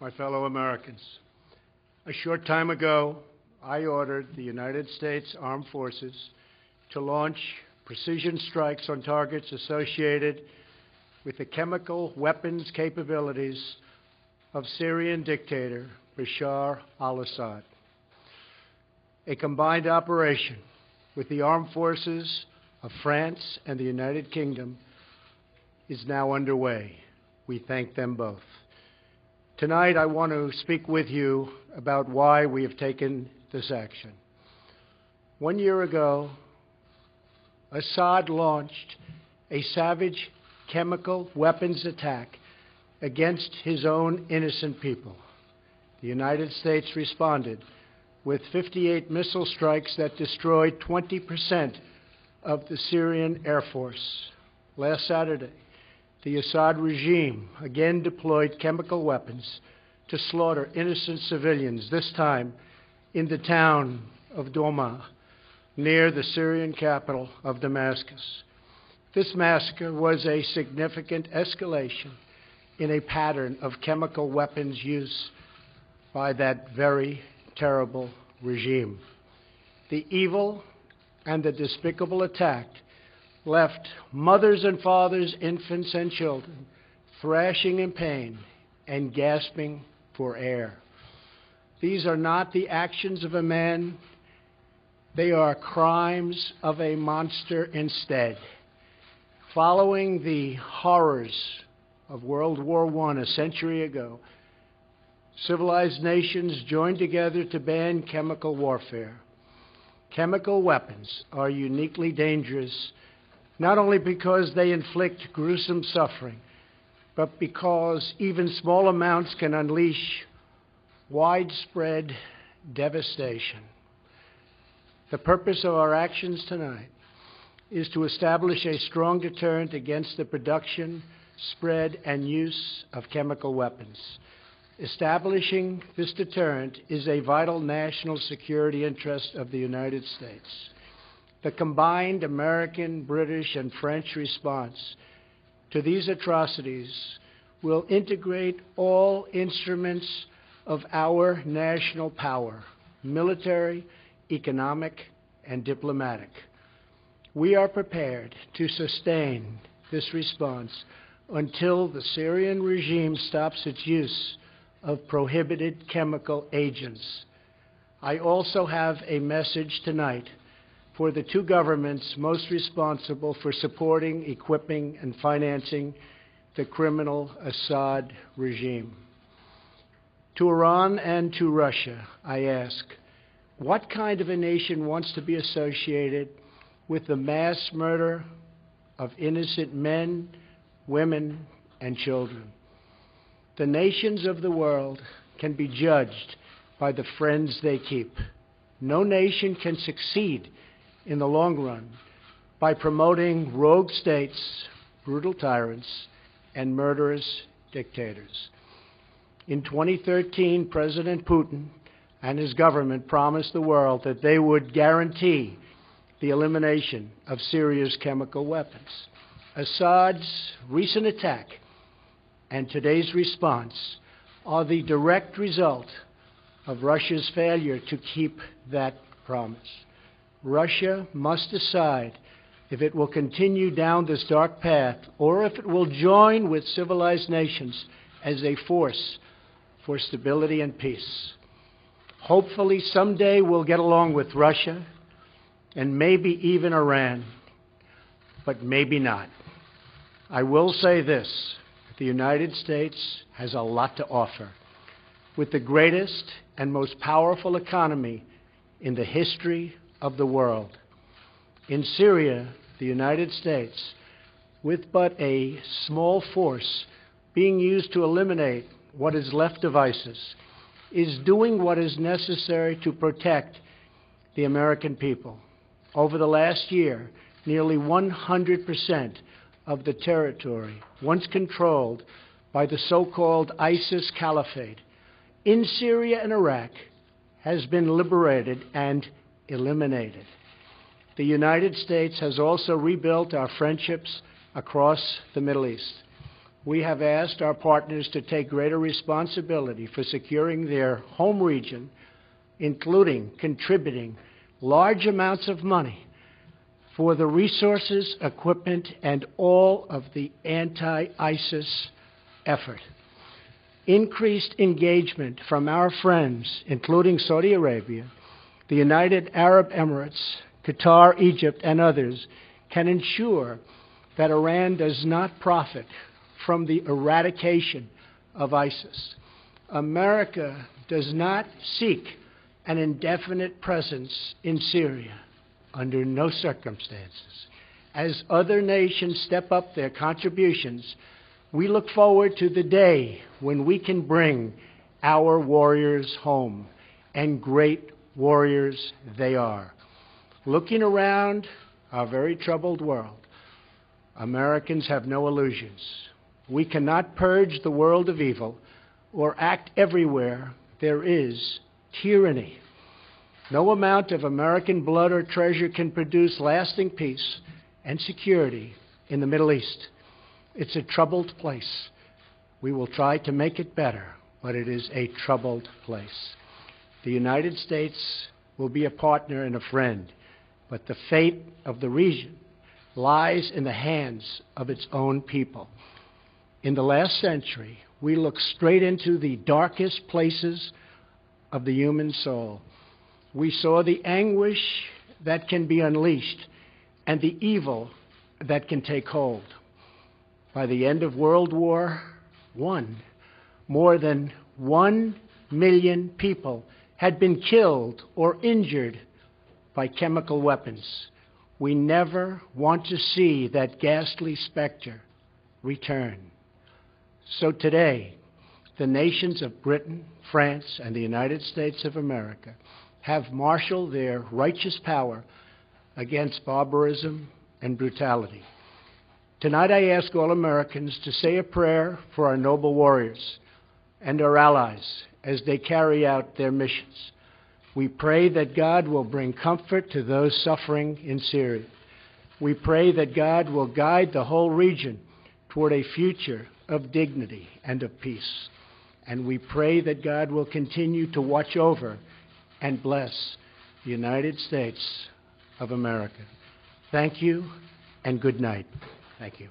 my fellow Americans. A short time ago, I ordered the United States Armed Forces to launch precision strikes on targets associated with the chemical weapons capabilities of Syrian dictator Bashar al-Assad. A combined operation with the armed forces of France and the United Kingdom is now underway. We thank them both. Tonight, I want to speak with you about why we have taken this action. 1 year ago, Assad launched a savage chemical weapons attack against his own innocent people. The United States responded with 58 missile strikes that destroyed 20% of the Syrian Air Force. Last Saturday, the Assad regime again deployed chemical weapons to slaughter innocent civilians, this time in the town of Douma, near the Syrian capital of Damascus. This massacre was a significant escalation in a pattern of chemical weapons use by that very terrible regime. The evil and the despicable attack left mothers and fathers, infants and children thrashing in pain and gasping for air. These are not the actions of a man. They are crimes of a monster instead. Following the horrors of World War I a century ago, civilized nations joined together to ban chemical warfare. Chemical weapons are uniquely dangerous, not only because they inflict gruesome suffering, but because even small amounts can unleash widespread devastation. The purpose of our actions tonight is to establish a strong deterrent against the production, spread, and use of chemical weapons. Establishing this deterrent is a vital national security interest of the United States. The combined American, British, and French response to these atrocities will integrate all instruments of our national power, military, economic, and diplomatic. We are prepared to sustain this response until the Syrian regime stops its use of prohibited chemical agents. I also have a message tonight for the two governments most responsible for supporting, equipping, and financing the criminal Assad regime. To Iran and to Russia, I ask, what kind of a nation wants to be associated with the mass murder of innocent men, women, and children? The nations of the world can be judged by the friends they keep. No nation can succeed in the long run by promoting rogue states, brutal tyrants, and murderous dictators. In 2013, President Putin and his government promised the world that they would guarantee the elimination of Syria's chemical weapons. Assad's recent attack and today's response are the direct result of Russia's failure to keep that promise. Russia must decide if it will continue down this dark path or if it will join with civilized nations as a force for stability and peace. Hopefully someday we'll get along with Russia and maybe even Iran, but maybe not. I will say this, the United States has a lot to offer. With the greatest and most powerful economy in the history of the world. In Syria, the United States, with but a small force being used to eliminate what is left of ISIS, is doing what is necessary to protect the American people. Over the last year, nearly 100% of the territory once controlled by the so-called ISIS Caliphate in Syria and Iraq has been liberated and eliminated. The United States has also rebuilt our friendships across the Middle East. we have asked our partners to take greater responsibility for securing their home region, including contributing large amounts of money for the resources, equipment, and all of the anti-ISIS effort. Increased engagement from our friends, including Saudi Arabia, the United Arab Emirates, Qatar, Egypt, and others, can ensure that Iran does not profit from the eradication of ISIS. America does not seek an indefinite presence in Syria under no circumstances. As other nations step up their contributions, we look forward to the day when we can bring our warriors home, and great warriors they are. Looking around our very troubled world, Americans have no illusions. We cannot purge the world of evil or act everywhere there is tyranny. No amount of American blood or treasure can produce lasting peace and security in the Middle East. It's a troubled place. We will try to make it better, but it is a troubled place. The United States will be a partner and a friend, but the fate of the region lies in the hands of its own people. In the last century, we looked straight into the darkest places of the human soul. We saw the anguish that can be unleashed and the evil that can take hold. By the end of World War I, more than 1 million people had been killed or injured by chemical weapons. We never want to see that ghastly specter return. So today, the nations of Britain, France, and the United States of America have marshaled their righteous power against barbarism and brutality. Tonight I ask all Americans to say a prayer for our noble warriors and our allies as they carry out their missions. We pray that God will bring comfort to those suffering in Syria. We pray that God will guide the whole region toward a future of dignity and of peace. And we pray that God will continue to watch over and bless the United States of America. Thank you and good night. Thank you.